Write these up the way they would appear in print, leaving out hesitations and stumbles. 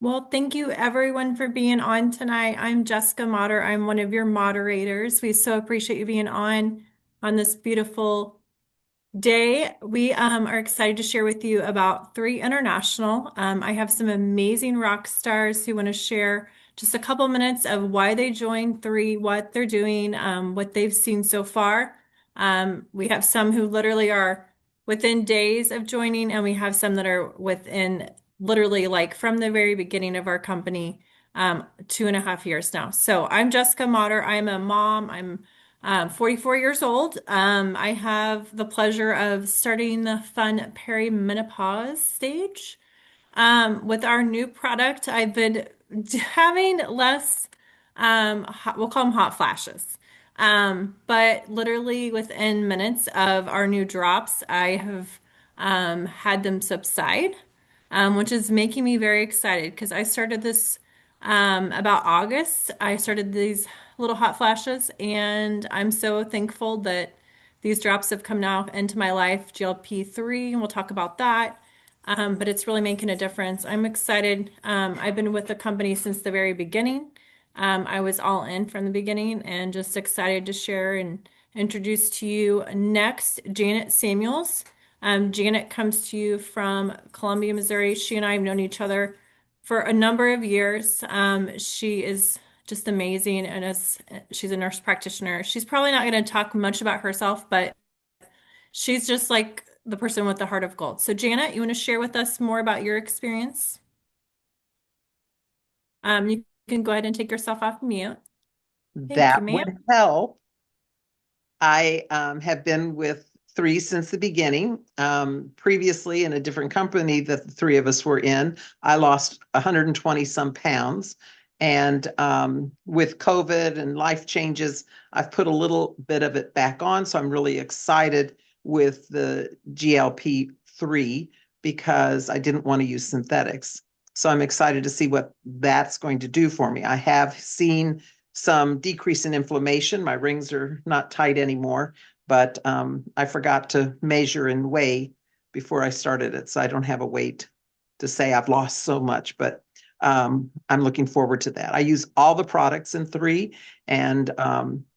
Well, thank you everyone for being on tonight. I'm Jessica Motter. I'm one of your moderators. We so appreciate you being on this beautiful day. We are excited to share with you about Three International. I have some amazing rock stars who want to share just a couple minutes of why they joined Three, what they're doing, what they've seen so far. We have some who literally are within days of joining, and we have some that are within literally like from the very beginning of our company, 2.5 years now. So I'm Jessica Motter. I'm a mom. I'm 44 years old. I have the pleasure of starting the fun perimenopause stage. With our new product, I've been having less, we'll call them hot flashes. But literally within minutes of our new drops, I have had them subside, which is making me very excited because I started this about August. I started these little hot flashes, and I'm so thankful that these drops have come now into my life, GLP-3, and we'll talk about that. But it's really making a difference. I'm excited. I've been with the company since the very beginning. I was all in from the beginning and just excited to share and introduce to you next Janet Samuels. Janet comes to you from Columbia, Missouri. She and I have known each other for a number of years. She is just amazing and she's a nurse practitioner. She's probably not going to talk much about herself, but she's just like the person with the heart of gold. So, Janet, you want to share with us more about your experience? You can go ahead and take yourself off mute. Thank you, That ma'am. would help. I have been with Three since the beginning. Previously, in a different company that the three of us were in, I lost 120 some pounds. And with COVID and life changes, I've put a little bit of it back on. So I'm really excited with the GLP-3 because I didn't want to use synthetics. So I'm excited to see what that's going to do for me. I have seen some decrease in inflammation. My rings are not tight anymore, but I forgot to measure and weigh before I started it. So I don't have a weight to say I've lost so much, but I'm looking forward to that. I use all the products in Three, and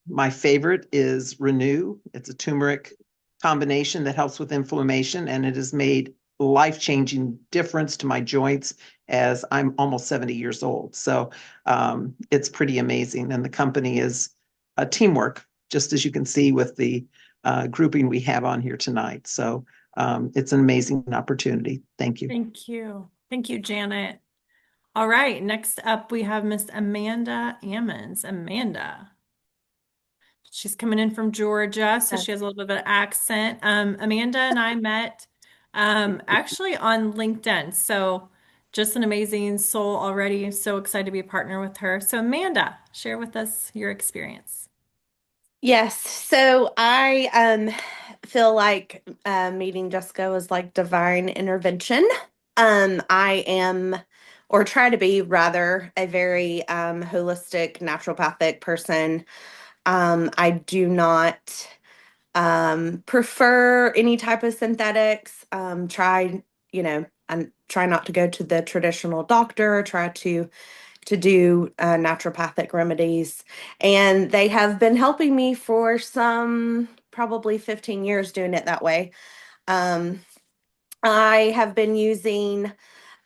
my favorite is Renew. It's a turmeric combination that helps with inflammation, and it has made life-changing difference to my joints as I'm almost 70 years old. So it's pretty amazing. And the company is a teamwork, just as you can see with the grouping we have on here tonight. So it's an amazing opportunity. Thank you. Thank you. Thank you, Janet. All right, next up we have Miss Amanda Ammons. Amanda. She's coming in from Georgia, so she has a little bit of an accent. Amanda and I met actually on LinkedIn. So just an amazing soul already. So excited to be a partner with her. So Amanda, share with us your experience. Yes, so I feel like meeting Jessica was like divine intervention. I am, or try to be rather, a very holistic naturopathic person. I do not prefer any type of synthetics. I try not to go to the traditional doctor, try to do naturopathic remedies. And they have been helping me for some probably 15 years doing it that way. Um, I have been using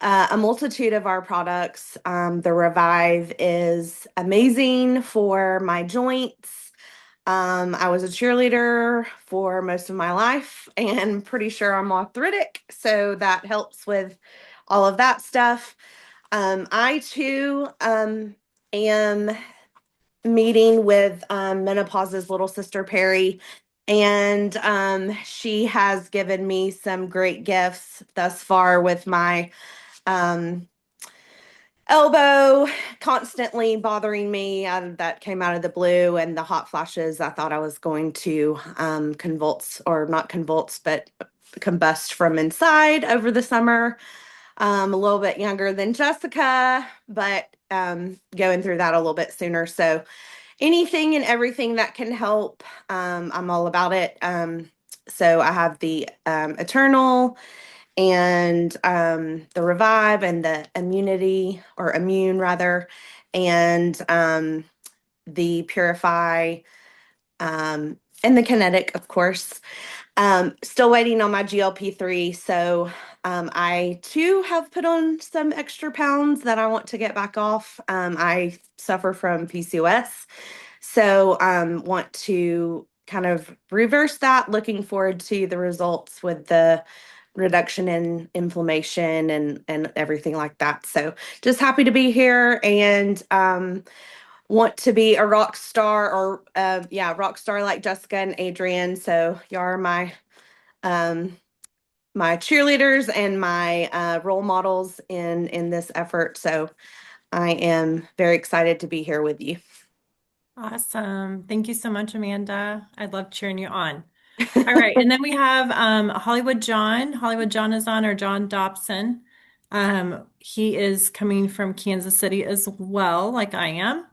a multitude of our products. The Revive is amazing for my joints. I was a cheerleader for most of my life and pretty sure I'm arthritic, so that helps with all of that stuff. I too am meeting with Menopause's little sister Perry, and she has given me some great gifts thus far with my um, elbow constantly bothering me. That came out of the blue, and the hot flashes. I thought I was going to convulse, or not convulse, but combust from inside over the summer. A little bit younger than Jessica, but going through that a little bit sooner. So anything and everything that can help, I'm all about it. So I have the Eternal and the Revive and the Immunity or Immune rather, and the Purify, and the Kinetic, of course. Still waiting on my GLP-3. So I too have put on some extra pounds that I want to get back off. I suffer from PCOS. So want to kind of reverse that, looking forward to the results with the reduction in inflammation and everything like that. So just happy to be here and want to be a rock star or yeah, rock star like Jessica and Adrian. So y'all are um my cheerleaders and my role models in this effort. So I am very excited to be here with you. Awesome. Thank you so much, Amanda. I love cheering you on. All right. And then we have Hollywood John. Hollywood John is on, or John Dobson. He is coming from Kansas City as well, like I am.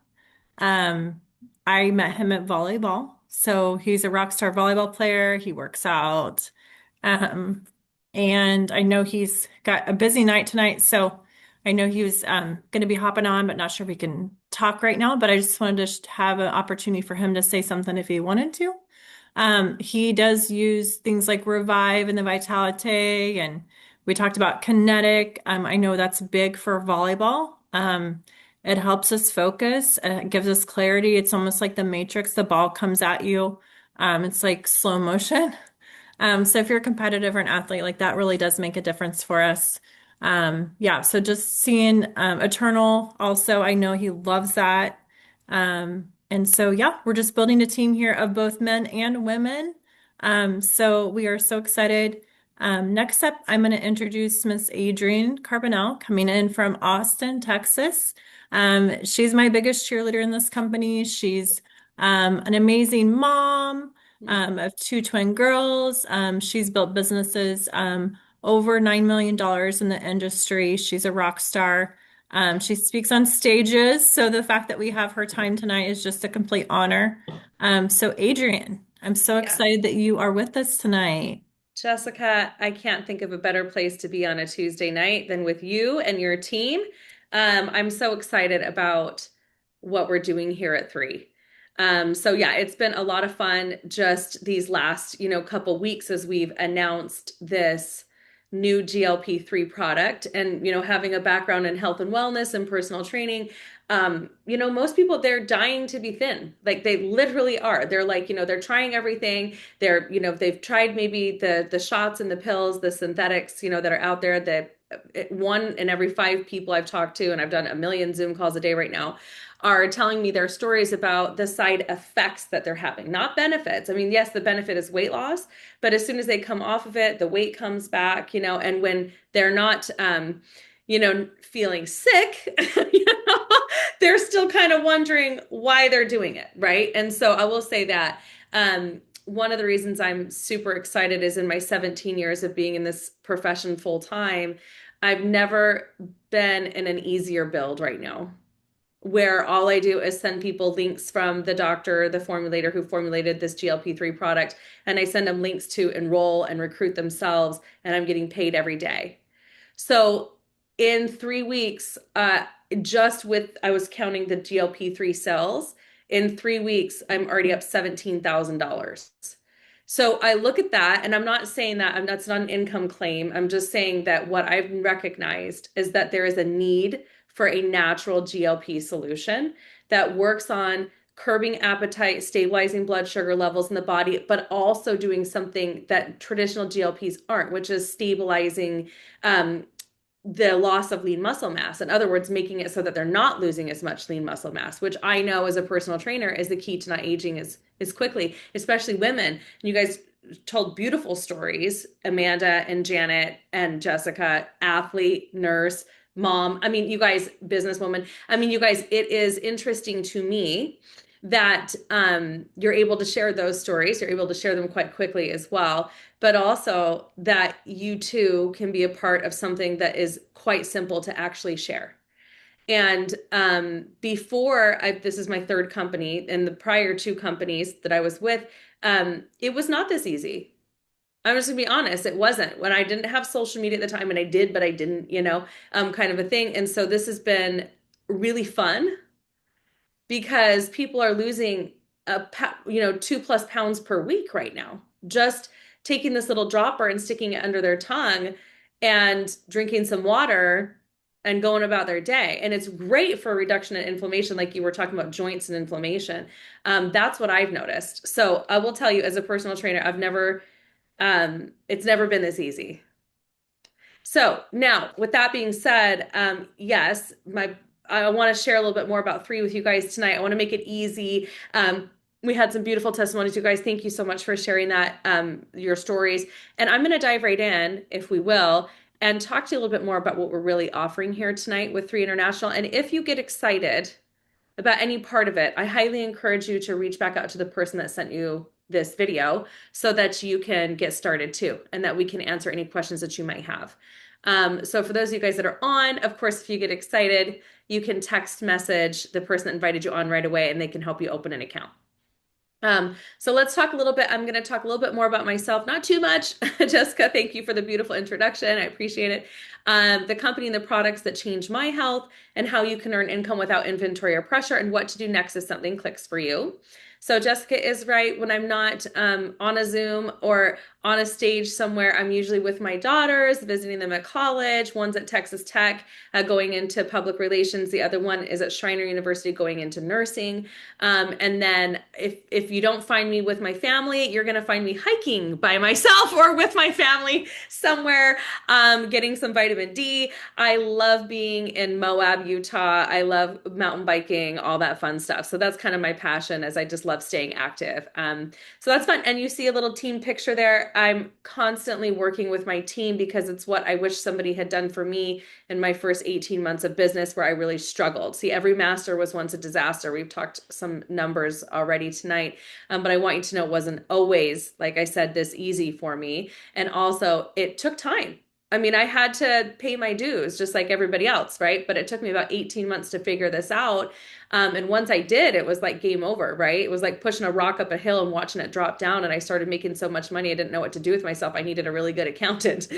Um, I met him at volleyball. So he's a rock star volleyball player. He works out. Um, and I know he's got a busy night tonight. So I know he was going to be hopping on, but not sure if he can talk right now. But I just wanted to have an opportunity for him to say something if he wanted to. He does use things like Revive and the Vitality, and we talked about Kinetic. I know that's big for volleyball. It helps us focus, it gives us clarity. It's almost like the Matrix. The ball comes at you. It's like slow motion. So if you're competitive or an athlete, like that really does make a difference for us. Yeah, so just seeing Eternal also, I know he loves that. And so yeah, we're just building a team here of both men and women. So we are so excited. Next up, I'm going to introduce Miss Adrienne Carbonell coming in from Austin, Texas. She's my biggest cheerleader in this company. She's an amazing mom of two twin girls. She's built businesses over $9 million dollars in the industry. She's a rock star. She speaks on stages, so the fact that we have her time tonight is just a complete honor. So Adrienne, I'm so Yeah. excited that you are with us tonight. Jessica, I can't think of a better place to be on a Tuesday night than with you and your team. I'm so excited about what we're doing here at three. So yeah, it's been a lot of fun just these last, couple weeks as we've announced this new GLP-3 product and, having a background in health and wellness and personal training. Most people, they're dying to be thin. Like they literally are. They're like, they're trying everything. They've tried maybe the shots and the pills, the synthetics, that are out there that one in every five people I've talked to, and I've done a million Zoom calls a day right now, are telling me their stories about the side effects that they're having, not benefits. I mean, yes, the benefit is weight loss, but as soon as they come off of it, the weight comes back, and when they're not, feeling sick, they're still kind of wondering why they're doing it, right? And so I will say that one of the reasons I'm super excited is in my 17 years of being in this profession full time, I've never been in an easier build right now where all I do is send people links from the doctor, the formulator who formulated this GLP-3 product, and I send them links to enroll and recruit themselves, and I'm getting paid every day. So in 3 weeks, just with, I was counting the GLP-3 cells, in 3 weeks, I'm already up $17,000. So I look at that, and I'm not saying that that's not an income claim. I'm just saying that what I've recognized is that there is a need for a natural GLP solution that works on curbing appetite, stabilizing blood sugar levels in the body, but also doing something that traditional GLPs aren't, which is stabilizing the loss of lean muscle mass. In other words, making it so that they're not losing as much lean muscle mass, which I know as a personal trainer is the key to not aging as quickly, especially women. And you guys told beautiful stories, Amanda and Janet and Jessica, athlete, nurse, mom. I mean, you guys, businesswoman. I mean, you guys, it is interesting to me that you're able to share those stories. You're able to share them quite quickly as well, but also that you too can be a part of something that is quite simple to actually share. And this is my third company, and the prior two companies that I was with, it was not this easy. I'm just gonna be honest, it wasn't when I didn't have social media at the time, and I did, but I didn't, kind of a thing. And so this has been really fun because people are losing 2+ pounds per week right now. Just taking this little dropper and sticking it under their tongue and drinking some water and going about their day. And it's great for reduction in inflammation, like you were talking about joints and inflammation. That's what I've noticed. So I will tell you, as a personal trainer, it's never been this easy. So now, with that being said, yes, I want to share a little bit more about three with you guys tonight. I want to make it easy. We had some beautiful testimonies, you guys. Thank you so much for sharing that, your stories. And I'm going to dive right in, if we will, and talk to you a little bit more about what we're really offering here tonight with Three International. And if you get excited about any part of it, I highly encourage you to reach back out to the person that sent you this video so that you can get started too, and that we can answer any questions that you might have. So for those of you guys that are on, of course, if you get excited, you can text message the person that invited you on right away and they can help you open an account. So let's talk a little bit. I'm going to talk a little bit more about myself, not too much. Jessica, thank you for the beautiful introduction. I appreciate it. The company and the products that change my health, and how you can earn income without inventory or pressure, and what to do next if something clicks for you. So Jessica is right. When I'm not on a Zoom or on a stage somewhere, I'm usually with my daughters, visiting them at college. One's at Texas Tech, going into public relations. The other one is at Schreiner University, going into nursing. And then if you don't find me with my family, you're going to find me hiking by myself or with my family somewhere, getting some vitamin D. I love being in Moab, Utah. I love mountain biking, all that fun stuff. So that's kind of my passion, as I just love staying active. So that's fun. And you see a little team picture there. I'm constantly working with my team because it's what I wish somebody had done for me in my first 18 months of business, where I really struggled. See, every master was once a disaster. We've talked some numbers already tonight, but I want you to know it wasn't always, like I said, this easy for me. And also, it took time. I mean, I had to pay my dues just like everybody else, right? But it took me about 18 months to figure this out. And once I did, it was like game over, right? It was like pushing a rock up a hill and watching it drop down. And I started making so much money, I didn't know what to do with myself. I needed a really good accountant.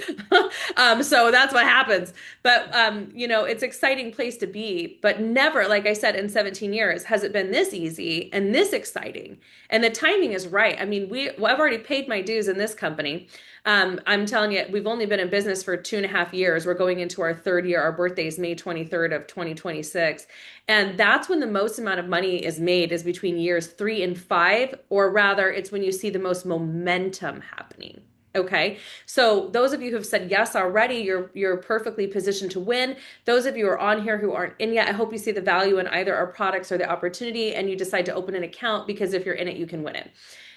So that's what happens. But, it's an exciting place to be. But never, like I said, in 17 years, has it been this easy and this exciting. And the timing is right. I mean, I've already paid my dues in this company. I'm telling you, we've only been in business for 2.5 years. We're going into our third year. Our birthday is May 23rd of 2026. And that's when the most amount of money is made, is between years 3 and 5, or rather, it's when you see the most momentum happening. Okay. So those of you who have said yes already, you're perfectly positioned to win. Those of you who are on here who aren't in yet, I hope you see the value in either our products or the opportunity, and you decide to open an account, because if you're in it, you can win it.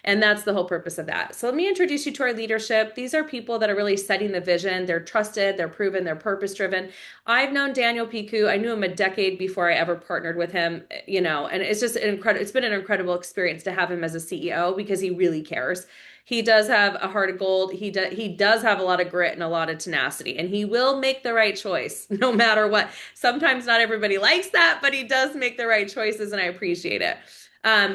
And that's the whole purpose of that. So let me introduce you to our leadership. These are people that are really setting the vision. They're trusted, they're proven, they're purpose driven. I've known Daniel Piku. I knew him a decade before I ever partnered with him, and it's just it's been an incredible experience to have him as a CEO, because he really cares. He does have a heart of gold. He does have a lot of grit and a lot of tenacity, and he will make the right choice no matter what. Sometimes not everybody likes that, but he does make the right choices, and I appreciate it.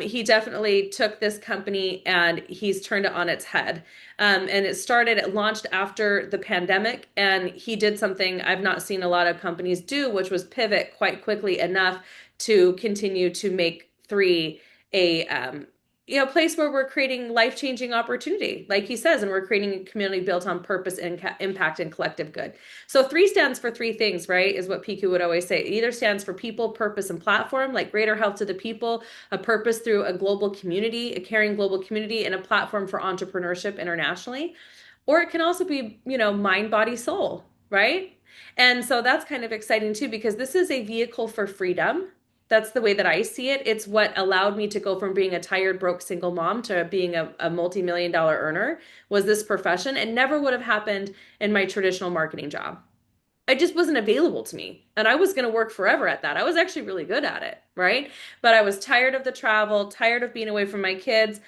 He definitely took this company and he's turned it on its head. And it launched after the pandemic, and he did something I've not seen a lot of companies do, which was pivot quite quickly enough to continue to make Three a place where we're creating life-changing opportunity, like he says, and we're creating a community built on purpose, impact, and collective good. So Three stands for three things, right? Is what Piku would always say. It either stands for people, purpose, and platform, like greater health to the people, a purpose through a global community, a caring global community, and a platform for entrepreneurship internationally. Or it can also be, mind, body, soul, right? And so that's kind of exciting too, because this is a vehicle for freedom. That's the way that I see it. It's what allowed me to go from being a tired, broke single mom to being a multi-million-dollar earner, was this profession. It never would have happened in my traditional marketing job. It just wasn't available to me. And I was going to work forever at that. I was actually really good at it, right? But I was tired of the travel, tired of being away from my kids.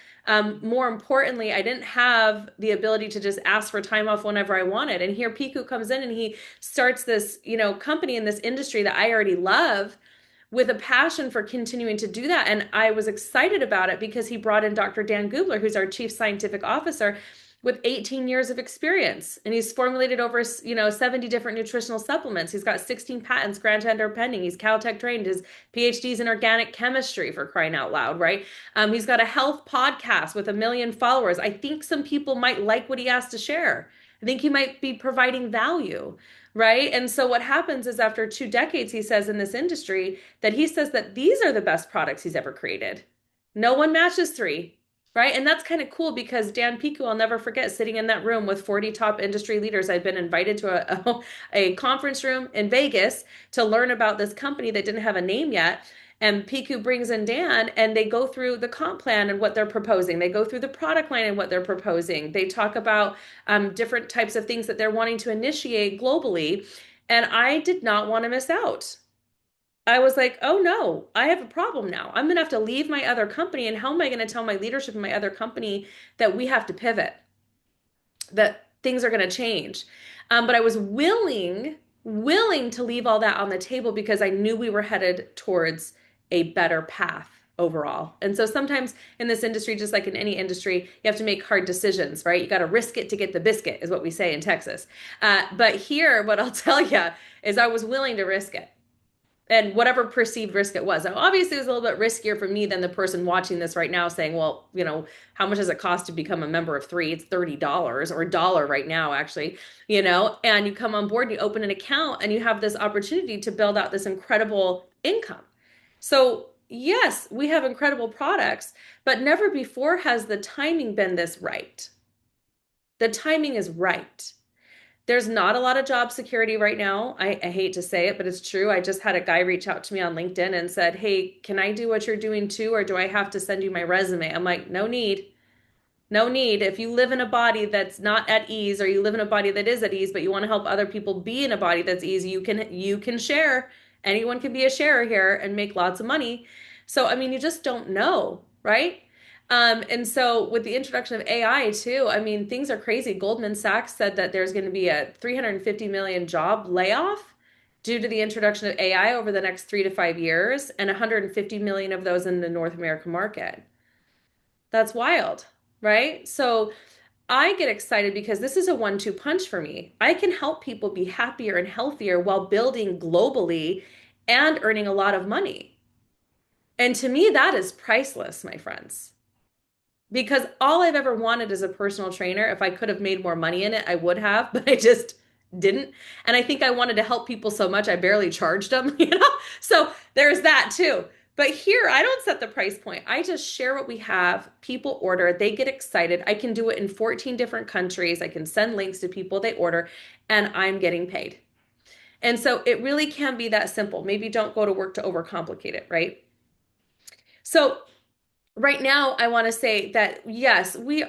More importantly, I didn't have the ability to just ask for time off whenever I wanted. And here Piku comes in and he starts this, company in this industry that I already love, with a passion for continuing to do that. And I was excited about it because he brought in Dr. Dan Gubler, who's our chief scientific officer. with 18 years of experience, and he's formulated over 70 different nutritional supplements. He's got 16 patents granted or pending. He's Caltech trained. His PhD's in organic chemistry, for crying out loud, right? He's got a health podcast with 1 million followers. I think some people might like what he has to share. I think he might be providing value, right? And so what happens is, after 2 decades, he says, in this industry, that he says that these are the best products he's ever created. No one matches 3. Right. And that's kind of cool, because Dan Piku, I'll never forget sitting in that room with 40 top industry leaders. I'd been invited to a conference room in Vegas to learn about this company that didn't have a name yet. And Piku brings in Dan, and they go through the comp plan and what they're proposing. They go through the product line and what they're proposing. They talk about different types of things that they're wanting to initiate globally. And I did not want to miss out. I was like, oh no, I have a problem now. I'm going to have to leave my other company. And how am I going to tell my leadership in my other company that we have to pivot, that things are going to change? But I was willing to leave all that on the table, because I knew we were headed towards a better path overall. And so sometimes in this industry, just like in any industry, you have to make hard decisions, right? You got to risk it to get the biscuit, is what we say in Texas. But here, what I'll tell you is, I was willing to risk it. And whatever perceived risk it was. Now, obviously, it was a little bit riskier for me than the person watching this right now saying, well, how much does it cost to become a member of 3? It's $30, or $1 right now, actually, and you come on board, you open an account, and you have this opportunity to build out this incredible income. So yes, we have incredible products, but never before has the timing been this right. The timing is right. There's not a lot of job security right now. I hate to say it, but it's true. I just had a guy reach out to me on LinkedIn and said, hey, can I do what you're doing too? Or do I have to send you my resume? I'm like, no need. No need. If you live in a body that's not at ease, or you live in a body that is at ease, but you want to help other people be in a body that's easy, you can share. Anyone can be a sharer here and make lots of money. So, I mean, you just don't know, right? And so with the introduction of AI too, I mean, things are crazy. Goldman Sachs said that there's going to be a 350 million job layoff due to the introduction of AI over the next 3 to 5 years, and 150 million of those in the North American market. That's wild, right? So I get excited because this is a 1-2 punch for me. I can help people be happier and healthier while building globally and earning a lot of money. And to me, that is priceless, my friends. Because all I've ever wanted as a personal trainer, if I could have made more money in it, I would have, but I just didn't. And I think I wanted to help people so much, I barely charged them, So there's that too. But here, I don't set the price point. I just share what we have. People order, they get excited. I can do it in 14 different countries. I can send links to people, they order, and I'm getting paid. And so it really can be that simple. Maybe don't go to work to overcomplicate it, right? So right now, I want to say that yes, we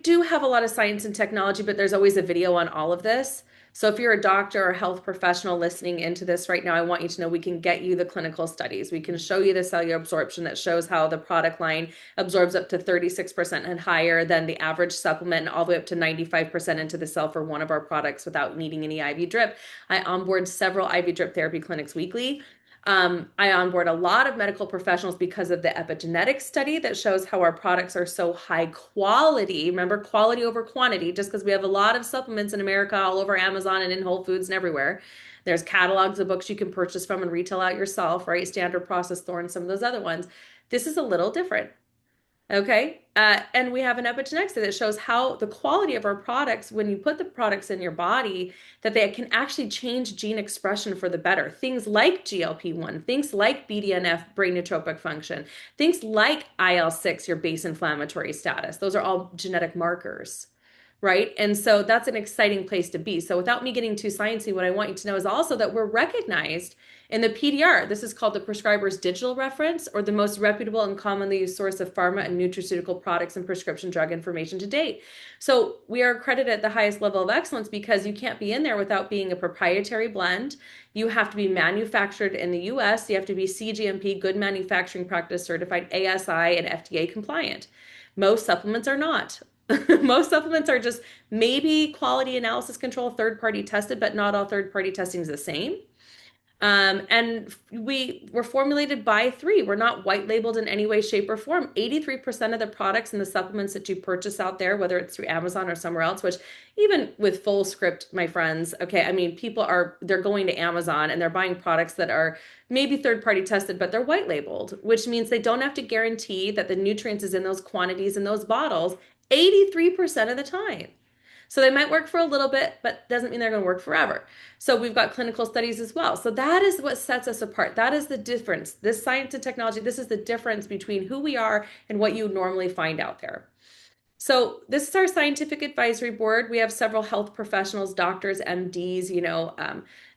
do have a lot of science and technology, but there's always a video on all of this. So if you're a doctor or health professional listening into this right now, I want you to know we can get you the clinical studies. We can show you the cellular absorption that shows how the product line absorbs up to 36% and higher than the average supplement, and all the way up to 95% into the cell for one of our products without needing any IV drip. I onboard several IV drip therapy clinics weekly. I onboard a lot of medical professionals because of the epigenetic study that shows how our products are so high quality. Remember, quality over quantity. Just because we have a lot of supplements in America, all over Amazon and in Whole Foods and everywhere, there's catalogs of books you can purchase from and retail out yourself, right? Standard Process, Thorne, some of those other ones. This is a little different. Okay. And we have an epigenetics that shows how the quality of our products, when you put the products in your body, that they can actually change gene expression for the better. Things like GLP-1, things like BDNF, brain nootropic function, things like IL-6, your base inflammatory status. Those are all genetic markers, right? And so that's an exciting place to be. So without me getting too sciencey, what I want you to know is also that we're recognized in the PDR. This is called the prescriber's digital reference, or the most reputable and commonly used source of pharma and nutraceutical products and prescription drug information to date. So we are accredited at the highest level of excellence because you can't be in there without being a proprietary blend. You have to be manufactured in the US. You have to be CGMP, good manufacturing practice certified, ASI, and FDA compliant. Most supplements are not. Most supplements are just maybe quality analysis control, third-party tested, but not all third-party testing is the same. And we were formulated by three. We're not white labeled in any way, shape, or form. 83% of the products and the supplements that you purchase out there, whether it's through Amazon or somewhere else, which even with full script, my friends, okay, I mean, they're going to Amazon and they're buying products that are maybe third party tested, but they're white labeled, which means they don't have to guarantee that the nutrients is in those quantities in those bottles 83% of the time. So they might work for a little bit, but doesn't mean they're going to work forever. So we've got clinical studies as well. So that is what sets us apart. That is the difference. This science and technology, this is the difference between who we are and what you normally find out there. So this is our scientific advisory board. We have several health professionals, doctors, MDs,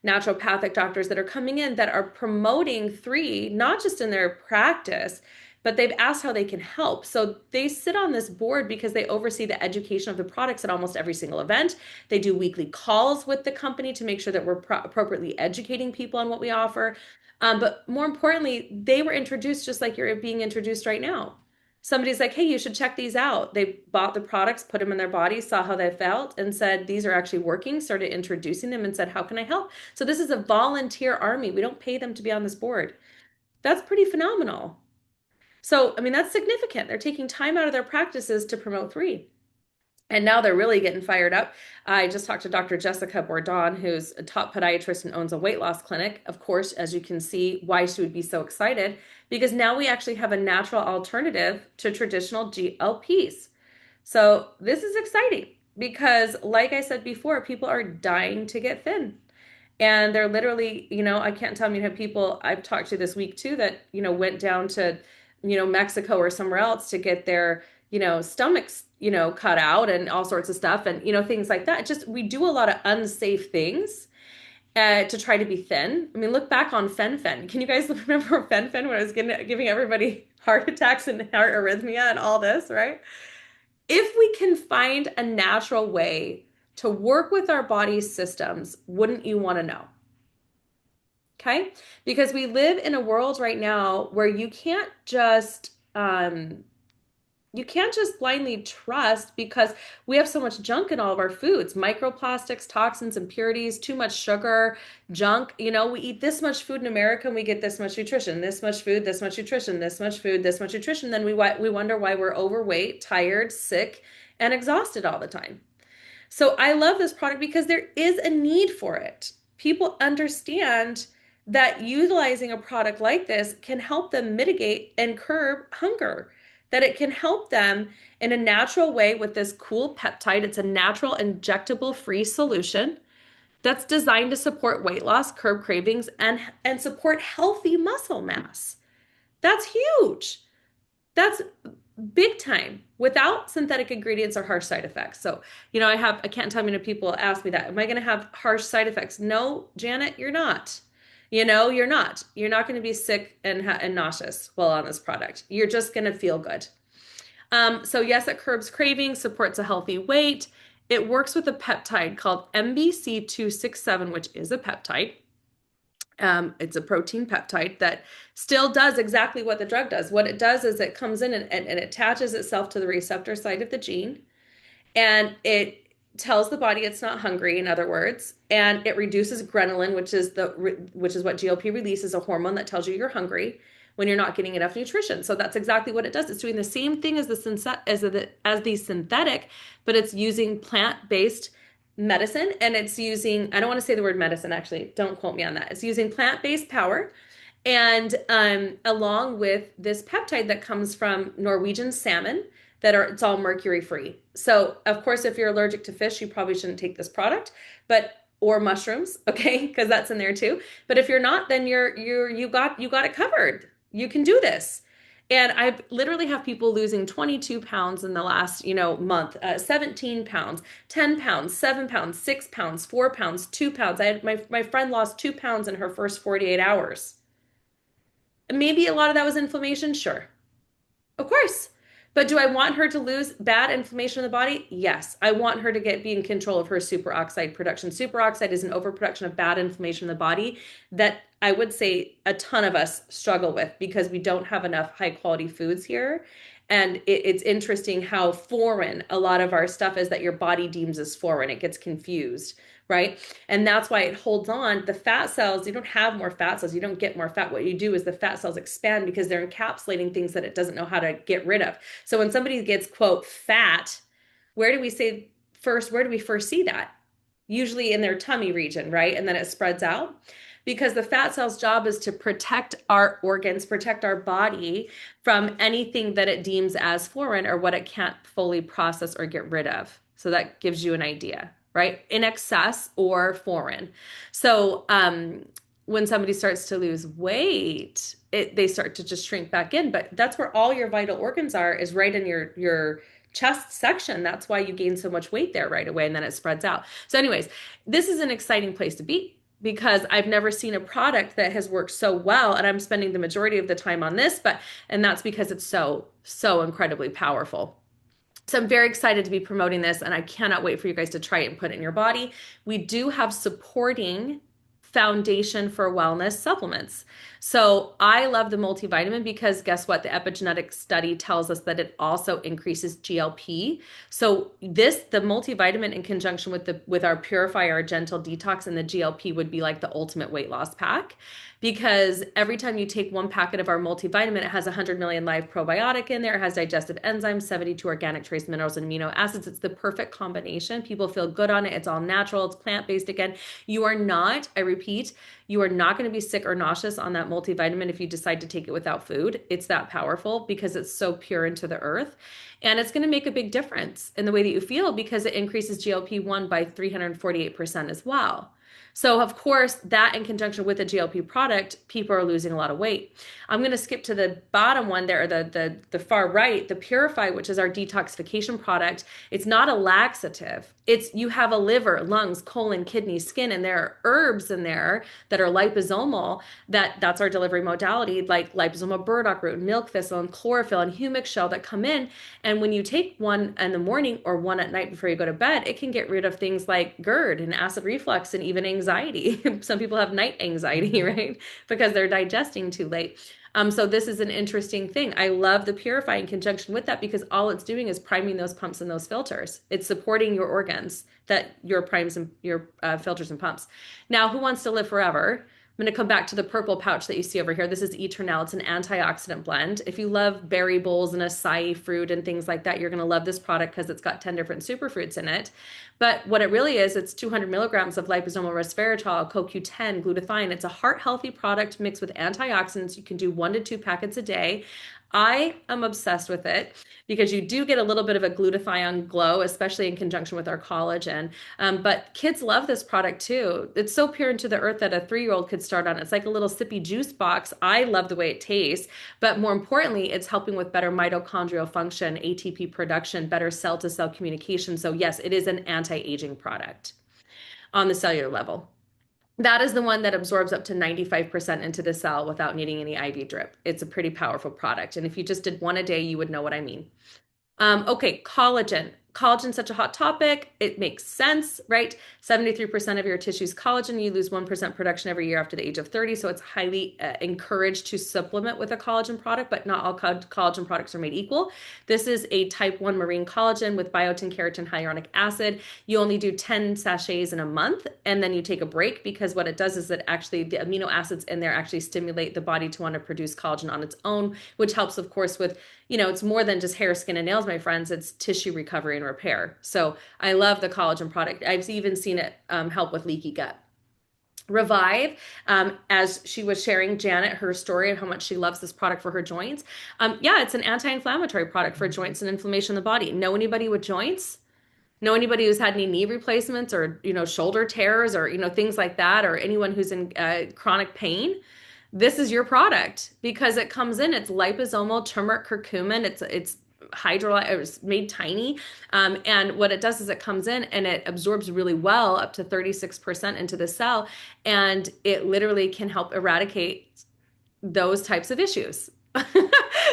naturopathic doctors that are coming in that are promoting three, not just in their practice, but they've asked how they can help. So they sit on this board because they oversee the education of the products at almost every single event. They do weekly calls with the company to make sure that we're appropriately educating people on what we offer. But more importantly, they were introduced just like you're being introduced right now. Somebody's like, hey, you should check these out. They bought the products, put them in their body, saw how they felt, and said, these are actually working, started introducing them and said, how can I help? So this is a volunteer army. We don't pay them to be on this board. That's pretty phenomenal. So, I mean, that's significant. They're taking time out of their practices to promote three. And now they're really getting fired up. I just talked to Dr. Jessica Bourdon, who's a top podiatrist and owns a weight loss clinic. Of course, as you can see, why she would be so excited, because now we actually have a natural alternative to traditional GLPs. So this is exciting because, like I said before, people are dying to get thin. And they're literally, I can't tell you how people I've talked to this week too that, went down to, Mexico or somewhere else to get their, stomachs, cut out and all sorts of stuff and, things like that. Just we do a lot of unsafe things to try to be thin. I mean, look back on fen-phen. Can you guys remember fen-phen when I was giving everybody heart attacks and heart arrhythmia and all this, right? If we can find a natural way to work with our body's systems, wouldn't you want to know? Okay? Because we live in a world right now where you can't just blindly trust because we have so much junk in all of our foods, microplastics, toxins, impurities, too much sugar, junk. We eat this much food in America and we get this much nutrition, this much food, this much nutrition, this much food, this much nutrition. Then we wonder why we're overweight, tired, sick, and exhausted all the time. So I love this product because there is a need for it. People understand that utilizing a product like this can help them mitigate and curb hunger, that it can help them in a natural way with this cool peptide. It's a natural injectable free solution that's designed to support weight loss, curb cravings, and support healthy muscle mass. That's huge. That's big time without synthetic ingredients or harsh side effects. So, I can't tell people ask me that. Am I going to have harsh side effects? No, Janet, you're not. You're not. You're not going to be sick and nauseous while on this product. You're just going to feel good. So yes, it curbs cravings, supports a healthy weight. It works with a peptide called MBC267, which is a peptide. It's a protein peptide that still does exactly what the drug does. What it does is it comes in and attaches itself to the receptor site of the gene, and it tells the body it's not hungry, in other words, and it reduces ghrelin, which is what GLP releases, a hormone that tells you you're hungry when you're not getting enough nutrition. So that's exactly what it does. It's doing the same thing as the synthetic, but it's using plant-based medicine, and it's using, I don't want to say the word medicine, actually, don't quote me on that. It's using plant-based power and along with this peptide that comes from Norwegian salmon it's all mercury free. So of course, if you're allergic to fish, you probably shouldn't take this product, or mushrooms, okay, because that's in there too. But if you're not, then you got it covered. You can do this. And I literally have people losing 22 pounds in the last, month, 17 pounds, 10 pounds, 7 pounds, 6 pounds, 4 pounds, 2 pounds. I had my friend lost 2 pounds in her first 48 hours. And maybe a lot of that was inflammation, sure. Of course. But do I want her to lose bad inflammation in the body? Yes. I want her to be in control of her superoxide production. Superoxide is an overproduction of bad inflammation in the body that I would say a ton of us struggle with because we don't have enough high quality foods here. And it's interesting how foreign a lot of our stuff is that your body deems as foreign. It gets confused right? And that's why it holds on. The fat cells, you don't have more fat cells. You don't get more fat. What you do is the fat cells expand because they're encapsulating things that it doesn't know how to get rid of. So when somebody gets, quote, fat, where do we say first, where do we first see that? Usually in their tummy region, right? And then it spreads out because the fat cell's job is to protect our organs, protect our body from anything that it deems as foreign or what it can't fully process or get rid of. So that gives you an idea, right? In excess or foreign. So when somebody starts to lose weight, they start to just shrink back in. But that's where all your vital organs are, is right in your chest section. That's why you gain so much weight there right away, and then it spreads out. So anyways, this is an exciting place to be because I've never seen a product that has worked so well, and I'm spending the majority of the time on this, and that's because it's so incredibly powerful. So I'm very excited to be promoting this, and I cannot wait for you guys to try it and put it in your body. We do have supporting foundation for wellness supplements. So I love the multivitamin because guess what? The epigenetic study tells us that it also increases GLP. So the multivitamin in conjunction with our Purify, our Gentle Detox, and the GLP would be like the ultimate weight loss pack. Because every time you take one packet of our multivitamin, it has 100 million live probiotic in there. It has digestive enzymes, 72 organic trace minerals, and amino acids. It's the perfect combination. People feel good on it. It's all natural. It's plant-based again. You are not, I repeat, you are not going to be sick or nauseous on that multivitamin if you decide to take it without food. It's that powerful because it's so pure into the earth. And it's going to make a big difference in the way that you feel because it increases GLP-1 by 348% as well. So of course, that in conjunction with a GLP product, people are losing a lot of weight. I'm going to skip to the bottom one there, the far right, the Purify, which is our detoxification product. It's not a laxative. You have a liver, lungs, colon, kidney, skin, and there are herbs in there that are liposomal. That's our delivery modality, like liposomal burdock root, milk thistle, and chlorophyll, and humic shell that come in. And when you take one in the morning or one at night before you go to bed, it can get rid of things like GERD and acid reflux and even anxiety. Some people have night anxiety, right? Because they're digesting too late. So this is an interesting thing. I love the Purify in conjunction with that because all it's doing is priming those pumps and those filters. It's supporting your organs that your primes and your filters and pumps. Now, who wants to live forever? I'm going to come back to the purple pouch that you see over here. This is Eternal. It's an antioxidant blend. If you love berry bowls and acai fruit and things like that, you're going to love this product because it's got 10 different superfruits in it. But what it really is, it's 200 milligrams of liposomal resveratrol, CoQ10, glutathione. It's a heart-healthy product mixed with antioxidants. You can do 1 to 2 packets a day. I am obsessed with it because you do get a little bit of a glutathione glow, especially in conjunction with our collagen. But kids love this product too. It's so pure into the earth that a 3-year-old could start on. It's like a little sippy juice box. I love the way it tastes, but more importantly, it's helping with better mitochondrial function, ATP production, better cell-to-cell communication. So yes, it is an anti-aging product on the cellular level. That is the one that absorbs up to 95% into the cell without needing any IV drip. It's a pretty powerful product. And if you just did one a day, you would know what I mean. Okay, collagen. Collagen's such a hot topic. It makes sense, right? 73% of your tissue's collagen. You lose 1% production every year after the age of 30. So it's highly encouraged to supplement with a collagen product, but not all collagen products are made equal. This is a type 1 marine collagen with biotin, keratin, hyaluronic acid. You only do 10 sachets in a month, and then you take a break because what it does is that actually the amino acids in there actually stimulate the body to want to produce collagen on its own, which helps, of course, with it's more than just hair, skin, and nails, my friends. It's tissue recovery and repair. So I love the collagen product. I've even seen it help with leaky gut. Revive, as she was sharing, Janet, her story of how much she loves this product for her joints. Yeah, it's an anti-inflammatory product for joints and inflammation in the body. Know anybody with joints? Know anybody who's had any knee replacements or, shoulder tears or, things like that, or anyone who's in chronic pain? This is your product because it comes in, it's liposomal, turmeric, curcumin, it's it's made tiny. And what it does is it comes in and it absorbs really well, up to 36% into the cell. And it literally can help eradicate those types of issues.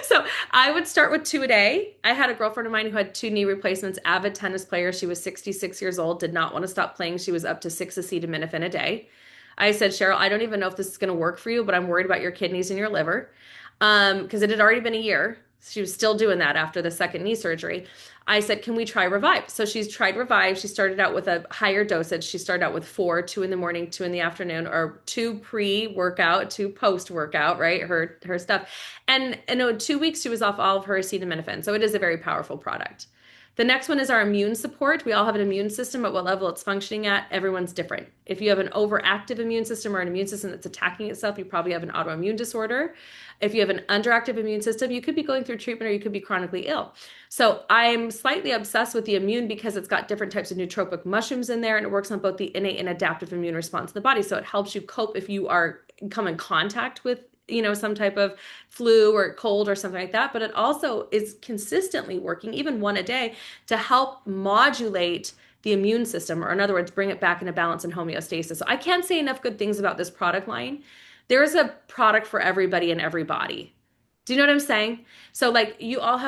So I would start with 2 a day. I had a girlfriend of mine who had 2 knee replacements, avid tennis player. She was 66 years old, did not want to stop playing. She was up to 6 acetaminophen a day. I said, Cheryl, I don't even know if this is going to work for you, but I'm worried about your kidneys and your liver because it had already been a year. She was still doing that after the second knee surgery. I said, can we try Revive? So she's tried Revive. She started out with a higher dosage. She started out with 4, 2 in the morning, 2 in the afternoon, or 2 pre-workout, 2 post-workout, right? Her stuff. And in 2 weeks, she was off all of her acetaminophen. So it is a very powerful product. The next one is our immune support. We all have an immune system. At what level it's functioning at, everyone's different. If you have an overactive immune system or an immune system that's attacking itself, you probably have an autoimmune disorder. If you have an underactive immune system, you could be going through treatment or you could be chronically ill. So I'm slightly obsessed with the immune because it's got different types of nootropic mushrooms in there, and it works on both the innate and adaptive immune response in the body. So it helps you cope if you are come in contact with some type of flu or cold or something like that. But it also is consistently working, even one a day, to help modulate the immune system, or in other words, bring it back into balance and homeostasis. So I can't say enough good things about this product line. There is a product for everybody and everybody. Do you know what I'm saying? So like you all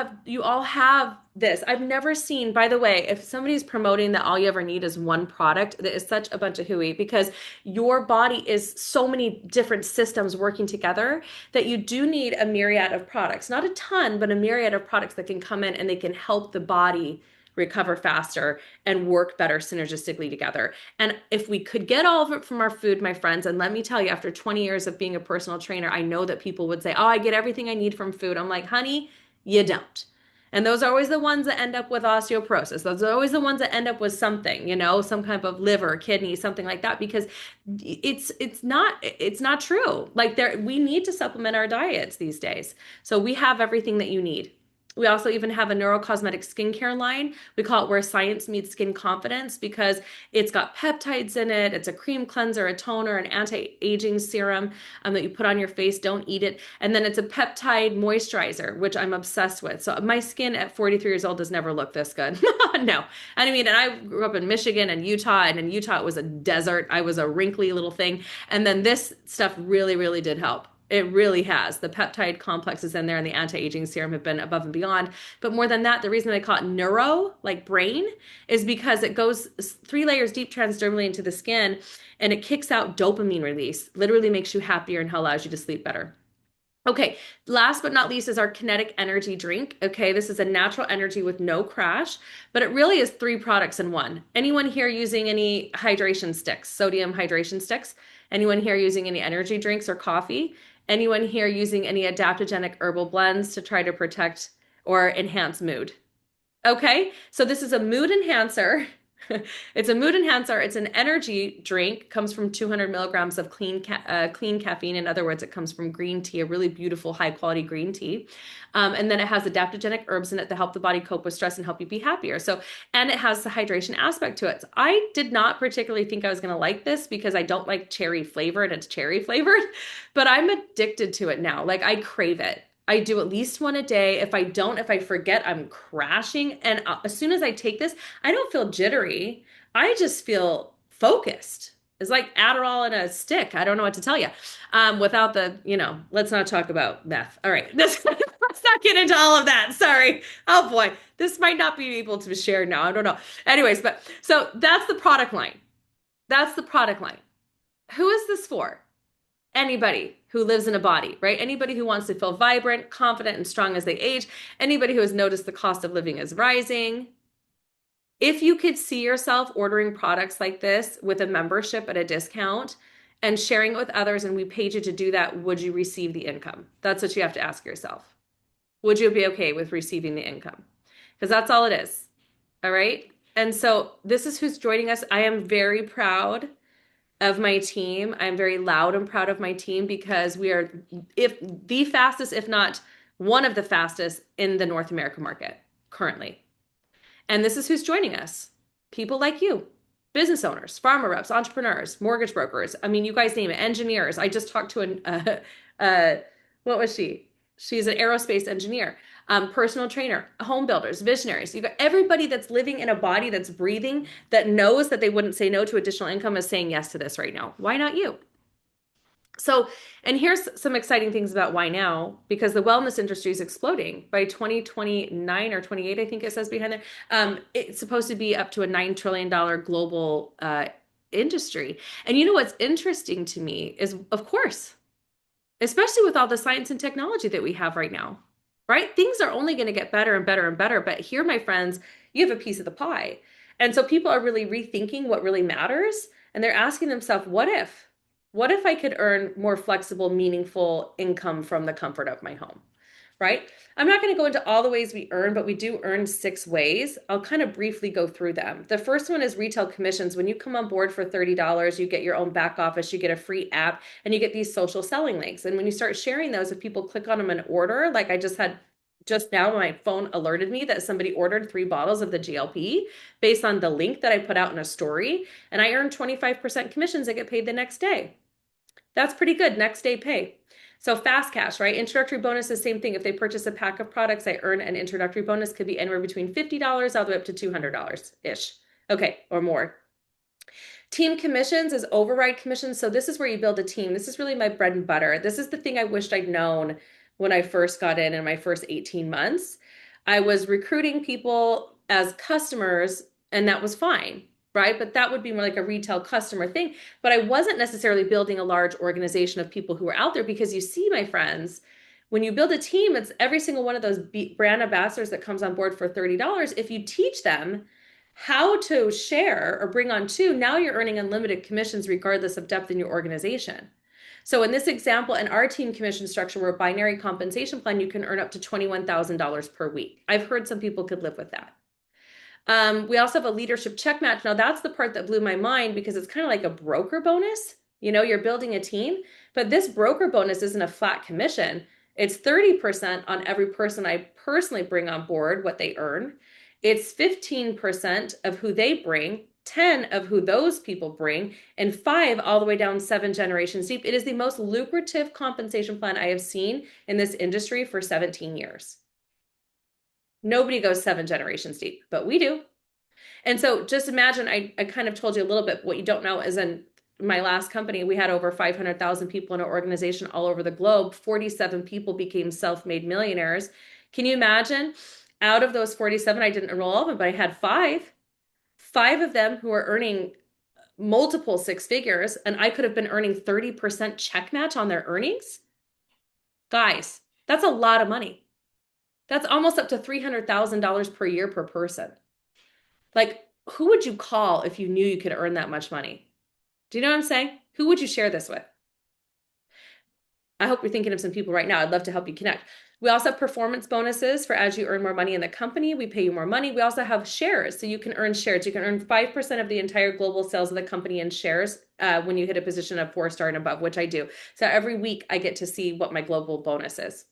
have this. I've never seen, by the way, if somebody's promoting that all you ever need is one product, that is such a bunch of hooey, because your body is so many different systems working together that you do need a myriad of products. Not a ton, but a myriad of products that can come in and they can help the body recover faster and work better synergistically together. And if we could get all of it from our food, my friends, and let me tell you, after 20 years of being a personal trainer, I know that people would say, oh, I get everything I need from food. I'm like, honey, you don't. And those are always the ones that end up with osteoporosis. Those are always the ones that end up with something, some kind of liver, kidney, something like that, because it's not true. Like we need to supplement our diets these days. So we have everything that you need. We also even have a neurocosmetic skincare line. We call it Where Science Meets Skin Confidence, because it's got peptides in it. It's a cream cleanser, a toner, an anti-aging serum that you put on your face. Don't eat it. And then it's a peptide moisturizer, which I'm obsessed with. So my skin at 43 years old does never look this good. No. And I grew up in Michigan and Utah, and in Utah it was a desert. I was a wrinkly little thing. And then this stuff really, really did help. It really has. The peptide complexes in there and the anti-aging serum have been above and beyond. But more than that, the reason they call it neuro, like brain, is because it goes 3 layers deep transdermally into the skin, and it kicks out dopamine release, literally makes you happier and allows you to sleep better. Okay, last but not least is our kinetic energy drink. Okay, this is a natural energy with no crash, but it really is 3 products in one. Anyone here using any hydration sticks, sodium hydration sticks? Anyone here using any energy drinks or coffee? Anyone here using any adaptogenic herbal blends to try to protect or enhance mood? Okay, so this is a mood enhancer. It's a mood enhancer. It's an energy drink. Comes from 200 milligrams of clean caffeine. In other words, it comes from green tea, a really beautiful, high quality green tea. And then it has adaptogenic herbs in it to help the body cope with stress and help you be happier. And it has the hydration aspect to it. So I did not particularly think I was going to like this because I don't like cherry flavor and it's cherry flavored, but I'm addicted to it now. Like I crave it. I do at least one a day. If I forget, I'm crashing. And as soon as I take this, I don't feel jittery. I just feel focused. It's like Adderall and a stick. I don't know what to tell you. Without let's not talk about meth. All right. Let's not get into all of that. Sorry. Oh boy. This might not be able to be shared now. I don't know. Anyways, but so that's the product line. That's the product line. Who is this for? Anybody who lives in a body, right? Anybody who wants to feel vibrant, confident, and strong as they age. Anybody who has noticed the cost of living is rising. If you could see yourself ordering products like this with a membership at a discount and sharing it with others, and we paid you to do that, would you receive the income? That's what you have to ask yourself. Would you be okay with receiving the income? Because that's all it is. All right. And so this is who's joining us. I am very proud of my team. I'm very loud and proud of my team because we are the fastest, if not one of the fastest in the North America market currently. And this is who's joining us. People like you, business owners, farmer reps, entrepreneurs, mortgage brokers. I mean, you guys name it, engineers. I just talked to what was she? She's an aerospace engineer, personal trainer, home builders, visionaries. You've got everybody that's living in a body that's breathing, that knows that they wouldn't say no to additional income is saying yes to this right now. Why not you? So, and here's some exciting things about why now, because the wellness industry is exploding by 2029 or 28, I think it says behind there. It's supposed to be up to a $9 trillion global industry. And you know what's interesting to me is, of course, especially with all the science and technology that we have right now, right? Things are only going to get better and better and better. But here, my friends, you have a piece of the pie. And so people are really rethinking what really matters. And they're asking themselves, what if? What if I could earn more flexible, meaningful income from the comfort of my home? Right? I'm not going to go into all the ways we earn, but we do earn 6 ways. I'll kind of briefly go through them. The first one is retail commissions. When you come on board for $30, you get your own back office, you get a free app, and you get these social selling links. And when you start sharing those, if people click on them and order, like I just now, my phone alerted me that somebody ordered 3 bottles of the GLP based on the link that I put out in a story, and I earned 25% commissions that get paid the next day. That's pretty good. Next day pay. So fast cash, right? Introductory bonus is the same thing. If they purchase a pack of products, I earn an introductory bonus. Could be anywhere between $50 all the way up to $200-ish. Okay, or more. Team commissions is override commissions. So this is where you build a team. This is really my bread and butter. This is the thing I wished I'd known when I first got in my first 18 months. I was recruiting people as customers, and that was fine, right? But that would be more like a retail customer thing. But I wasn't necessarily building a large organization of people who were out there, because you see, my friends, when you build a team, it's every single one of those brand ambassadors that comes on board for $30. If you teach them how to share or bring on two, now you're earning unlimited commissions regardless of depth in your organization. So in this example, in our team commission structure, we're a binary compensation plan, you can earn up to $21,000 per week. I've heard some people could live with that. We also have a leadership check match. Now that's the part that blew my mind, because it's kind of like a broker bonus. You know, you're building a team, but this broker bonus isn't a flat commission. It's 30% on every person I personally bring on board, what they earn. It's 15% of who they bring, 10 of who those people bring, and 5 all the way down 7 generations deep. It is the most lucrative compensation plan I have seen in this industry for 17 years. Nobody goes 7 generations deep, but we do. And so just imagine, I kind of told you a little bit. What you don't know is, in my last company, we had over 500,000 people in our organization all over the globe. 47 people became self-made millionaires. Can you imagine? Out of those 47, I didn't enroll all of them, but I had 5 of them who are earning multiple 6 figures, and I could have been earning 30% check match on their earnings. Guys, that's a lot of money. That's almost up to $300,000 per year per person. Like, who would you call if you knew you could earn that much money? Do you know what I'm saying? Who would you share this with? I hope you're thinking of some people right now. I'd love to help you connect. We also have performance bonuses for as you earn more money in the company, we pay you more money. We also have shares. So you can earn shares. You can earn 5% of the entire global sales of the company in shares when you hit a position of 4-star and above, which I do. So every week I get to see what my global bonus is.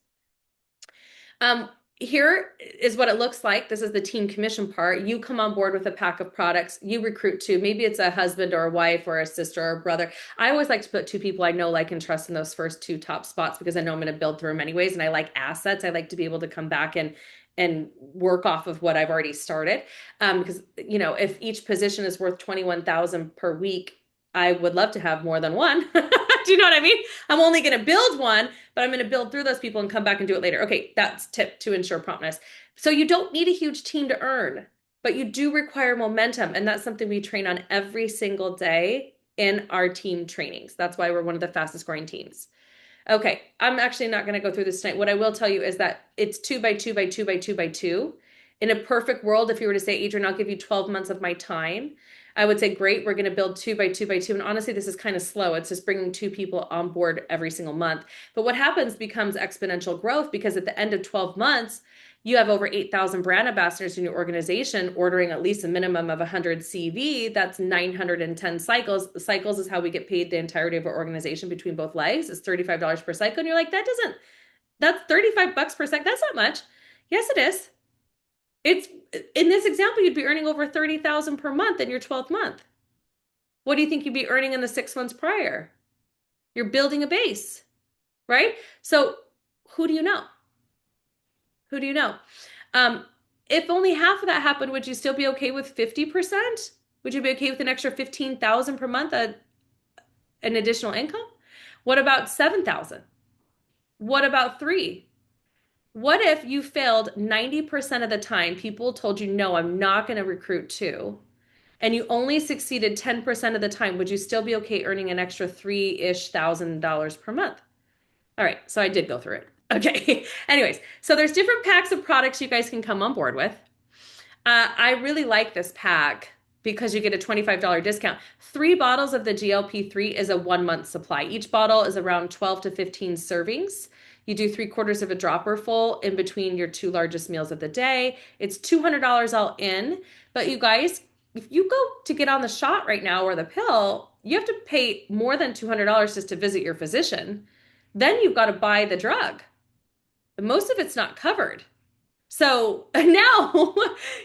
Here is what it looks like. This is the team commission part. You come on board with a pack of products. You recruit 2. Maybe it's a husband or a wife or a sister or a brother. I always like to put 2 people I know, like, and trust in those first 2 top spots, because I know I'm going to build through them anyways. And I like assets. I like to be able to come back and work off of what I've already started. Because, you know, if each position is worth 21,000 per week, I would love to have more than one. Do you know what I mean? I'm only going to build one, but I'm going to build through those people and come back and do it later. Okay, that's tip to ensure promptness. So you don't need a huge team to earn, but you do require momentum. And that's something we train on every single day in our team trainings. That's why we're one of the fastest growing teams. Okay, I'm actually not going to go through this tonight. What I will tell you is that it's 2 by 2 by 2 by 2 by 2. In a perfect world, if you were to say, Adrian, I'll give you 12 months of my time, I would say, great, we're going to build 2 by 2 by 2. And honestly, this is kind of slow. It's just bringing 2 people on board every single month. But what happens becomes exponential growth, because at the end of 12 months, you have over 8,000 brand ambassadors in your organization ordering at least a minimum of 100 CV. That's 910 cycles. The cycles is how we get paid the entirety of our organization between both legs. It's $35 per cycle. And you're like, that's $35 per cycle. That's not much. Yes, it is. It's, in this example, you'd be earning over 30,000 per month in your 12th month. What do you think you'd be earning in the 6 months prior? You're building a base, right? So who do you know? Who do you know? If only half of that happened, would you still be okay with 50%? Would you be okay with an extra 15,000 per month, an additional income? What about 7,000? What about 3? What if you failed 90% of the time? People told you, no, I'm not going to recruit 2. And you only succeeded 10% of the time. Would you still be okay earning an extra $3,000-ish per month? All right, so I did go through it. Okay. Anyways, so there's different packs of products you guys can come on board with. I really like this pack because you get a $25 discount. 3 bottles of the GLP-3 is a 1 month supply. Each bottle is around 12 to 15 servings. You do 3/4 of a dropper full in between your 2 largest meals of the day. It's $200 all in. But you guys, if you go to get on the shot right now or the pill, you have to pay more than $200 just to visit your physician. Then you've got to buy the drug. Most of it's not covered. So now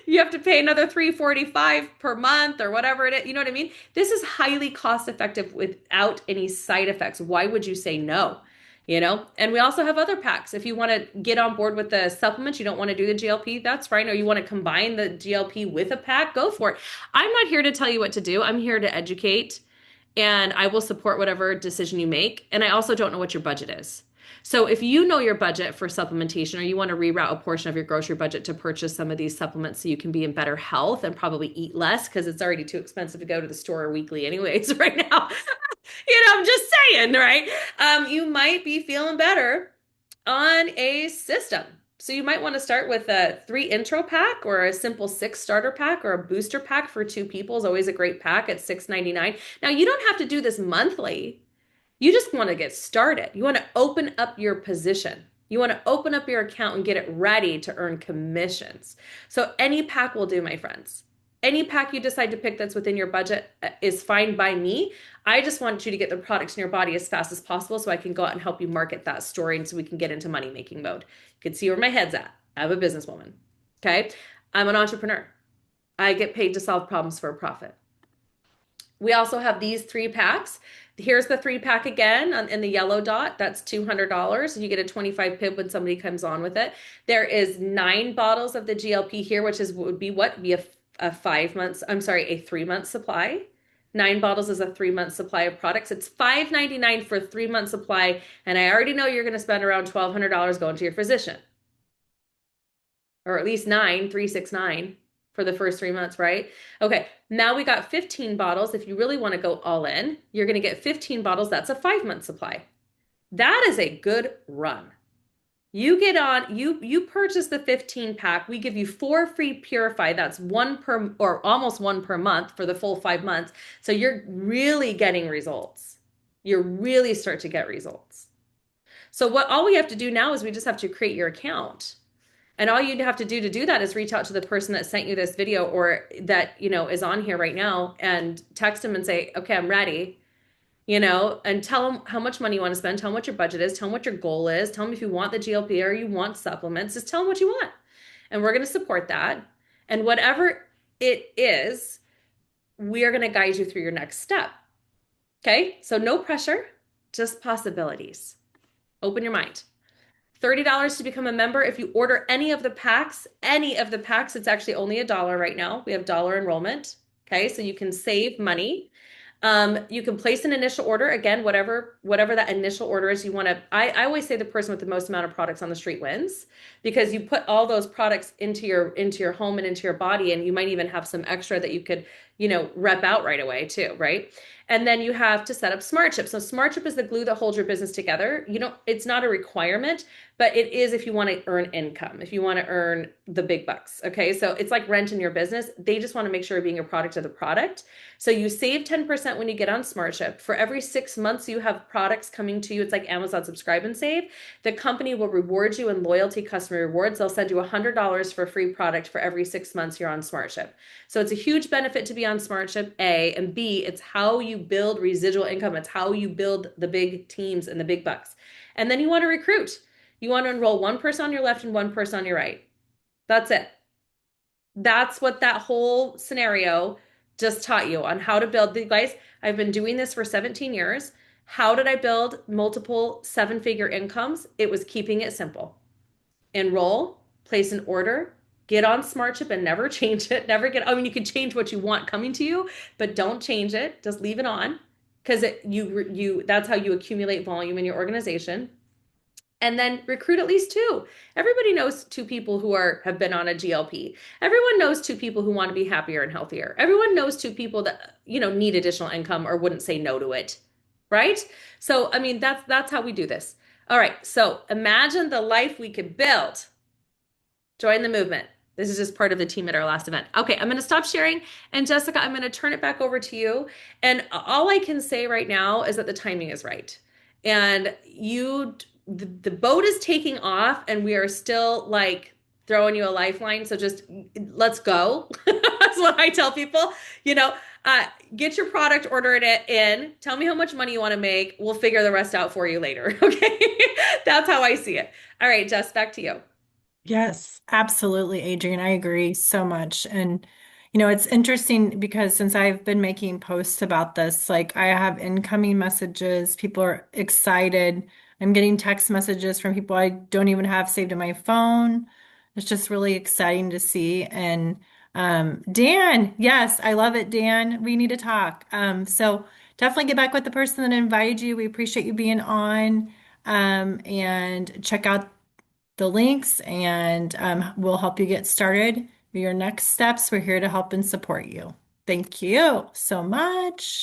you have to pay another 345 per month or whatever it is. You know what I mean? This is highly cost effective without any side effects. Why would you say no? You know, and we also have other packs. If you want to get on board with the supplements, you don't want to do the GLP, that's fine. Or you want to combine the GLP with a pack, go for it. I'm not here to tell you what to do. I'm here to educate and I will support whatever decision you make. And I also don't know what your budget is. So if you know your budget for supplementation or you want to reroute a portion of your grocery budget to purchase some of these supplements so you can be in better health and probably eat less because it's already too expensive to go to the store weekly anyways right now. I'm just saying, right? You might be feeling better on a system. So you might want to start with a 3 intro pack or a simple 6 starter pack or a booster pack for 2 people is always a great pack at $6.99. Now you don't have to do this monthly. You just want to get started. You want to open up your position. You want to open up your account and get it ready to earn commissions. So any pack will do, my friends. Any pack you decide to pick that's within your budget is fine by me. I just want you to get the products in your body as fast as possible so I can go out and help you market that story and so we can get into money making mode. You can see where my head's at. I'm a businesswoman. Okay. I'm an entrepreneur. I get paid to solve problems for a profit. We also have these 3 packs. Here's the 3 pack again in the yellow dot. That's $200. You get a 25 pip when somebody comes on with it. There is 9 bottles of the GLP here, which would be a 5 months. I'm sorry, a 3 month supply. 9 bottles is a 3 month supply of products. It's $5.99 for a 3 month supply. And I already know you're going to spend around $1,200 going to your physician. Or at least 369 for the first 3 months, right? Okay, now we got 15 bottles. If you really want to go all in, you're going to get 15 bottles. That's a 5 month supply. That is a good run. You get on, you purchase the 15 pack. We give you 4 free Purify. That's 1 per, or almost 1 per month for the full 5 months. So you're really getting results. You really start to get results. So all we have to do now is we just have to create your account. And all you'd have to do that is reach out to the person that sent you this video or that, is on here right now and text them and say, okay, I'm ready, and tell them how much money you want to spend. Tell them what your budget is. Tell them what your goal is. Tell them if you want the GLP or you want supplements. Just tell them what you want. And we're going to support that. And whatever it is, we are going to guide you through your next step. Okay? So no pressure, just possibilities. Open your mind. $30 to become a member. If you order any of the packs, it's actually only $1 right now. We have dollar enrollment. Okay, so you can save money. You can place an initial order. Again, whatever that initial order is, you want to, I always say the person with the most amount of products on the street wins because you put all those products into your home and into your body, and you might even have some extra that you could, rep out right away too, right? And then you have to set up SmartShip. So SmartShip is the glue that holds your business together. It's not a requirement, but it is if you want to earn income, if you want to earn the big bucks. Okay. So it's like rent in your business. They just want to make sure you're being a product of the product. So you save 10% when you get on SmartShip. For every 6 months, you have products coming to you. It's like Amazon Subscribe and Save. The company will reward you in loyalty customer rewards. They'll send you $100 for free product for every 6 months you're on SmartShip. So it's a huge benefit to be on SmartShip, A, and B, it's how you build residual income. It's how you build the big teams and the big bucks. And then you want to recruit. You want to enroll 1 person on your left and 1 person on your right. That's it. That's what that whole scenario just taught you on how to build. Guys, I've been doing this for 17 years. How did I build multiple 7-figure incomes? It was keeping it simple. Enroll, place an order, get on SmartShip and never change it. You can change what you want coming to you, but don't change it. Just leave it on because that's how you accumulate volume in your organization. And then recruit at least 2. Everybody knows 2 people who have been on a GLP. Everyone knows 2 people who want to be happier and healthier. Everyone knows 2 people that, need additional income or wouldn't say no to it. Right? So, that's how we do this. All right, so imagine the life we could build. Join the movement. This is just part of the team at our last event. Okay, I'm going to stop sharing. And Jessica, I'm going to turn it back over to you. And all I can say right now is that the timing is right. And the boat is taking off, and we are still like throwing you a lifeline. So just let's go. That's what I tell people. You know, uh, get your product, order it in. Tell me how much money you want to make. We'll figure the rest out for you later. Okay. That's how I see it. All right, Jess, back to you. Yes, absolutely, Adrian. I agree so much. And, it's interesting because since I've been making posts about this, like I have incoming messages, people are excited. I'm getting text messages from people I don't even have saved in my phone. It's just really exciting to see. And Dan, yes, I love it, Dan. We need to talk. So definitely get back with the person that invited you. We appreciate you being on. And check out the links and we'll help you get started with your next steps. We're here to help and support you. Thank you so much.